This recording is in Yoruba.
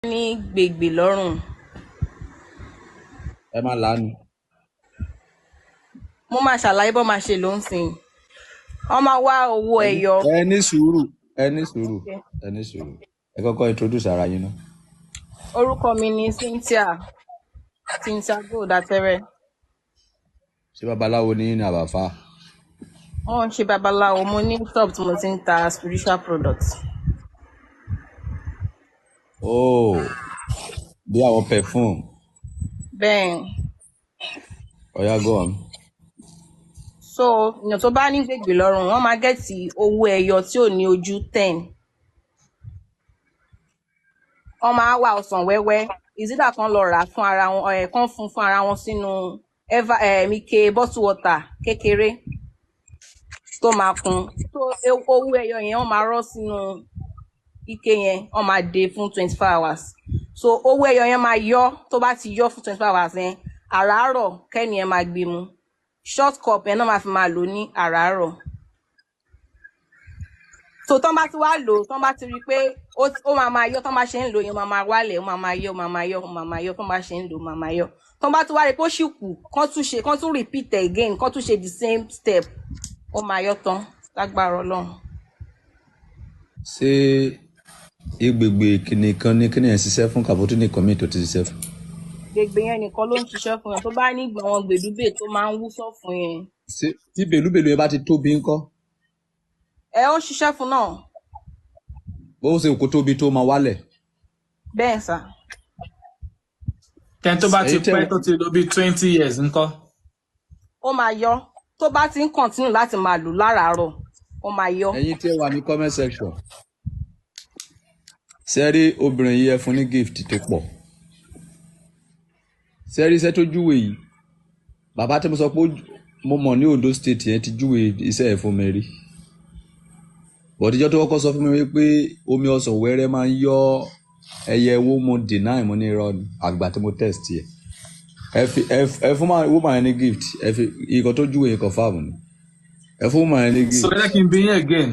ní gbègbè lọ́rùn. Ẹ máa lánàá. Mo máa ṣàlàyé bó máa ṣe ló ń sìn. Wọ́n máa wá owó ẹyọ. Ẹ ní sùúrù. Ẹ kọ́kọ́ introduce ara yín náà. Orúkọ mi ni Cynthia Gold Atẹ́rẹ́. Ṣé babaláwo ní ní àbàfà? Wọ́n ń ṣe babaláwo, mo ní shop tí mo ti ń ta spiritual products. Oh, bí àwọn perfume. Bẹ́ẹ̀. Ọ̀yá go on. So èèyàn tó bá ní gbègbè lọ́rùn wọ́n máa gẹ̀tì owó ẹyọ tí ò ní ojú 10. Wọ́n máa wá ọsàn wẹ́wẹ́ ìsídà kan lọ rà fún ara wọn kan fún ara wọn sínú ike bottle water kékeré tó máa kún. So owó ẹyọ yẹn wọ́n máa rọ́ sínú ike yẹn wọ́n máa dè fún 24 hours. So owó ẹyọ yẹn máa yọ tó bá ti yọ fún 24 hours yẹn àràárọ̀ kẹ́ni yẹn máa gbé mu. Short cup yẹn náà máa fi máa lò ní àràárọ̀. So tán bá ti wá lò tán bá ti rí pé ó máa yọ tán bá ṣe ń lò yẹn máa wálẹ̀ ó máa yọ tán bá ṣe ń lò máa yọ. Tán bá ti wá rí pé ó ṣì kù kán tún repeat again kán tún ṣe the same step ó máa yọ tán lágbára Ọlọ́run. Ṣé ìgbègbè kìnìkan ní kíni ẹ̀ ṣiṣẹ́ fún kàbótú nìkan mi tó ti ṣiṣẹ́ fún? Gbègbè yẹn nìkan ló ń ṣiṣẹ́ fún yẹn tó bá ní ìgbà wọn gbèdúgbè tó máa ń wú sọ́fun yẹn. Tí bèlúbèlú yẹn bá ti tóbi ńkọ́? Ó ń ṣiṣẹ́ fún náà. Bó ṣe kó tóbi tó máa wálẹ̀. Bẹ́ẹ̀ sà. Kẹ́ni tó bá ti pẹ́ tó ti lò bí 20 years ńkọ́? Ó máa yọ tó bá ti ń continue láti máa lò láràárọ̀ ó máa yọ. Ẹ̀yin tí ẹ wà ní comment section. Sẹ́rí obìnrin yìí ẹ fún ní gift tó pọ̀. Sẹ́rí iṣẹ́ tó júwe yìí bàbá tí mo sọ pé mo mọ̀ ní Ondo state yẹn ti júwe iṣẹ́ ẹ̀ fún mi rí. Bọ̀díjọ́ tó kọ́kọ́ sọ fún mi wípé omi ọsàn wẹ́rẹ́ máa ń yọ ẹyẹ owó mo deny mo ní irọ́ ni àgbà tí mo test yẹ. Ẹ fún woman yẹn ní gift ẹ fi ikọ̀ tó júwe ikọ̀ fáàmù ni. Ẹ fún woman yẹn ní gift. So ẹ kí n bí yín again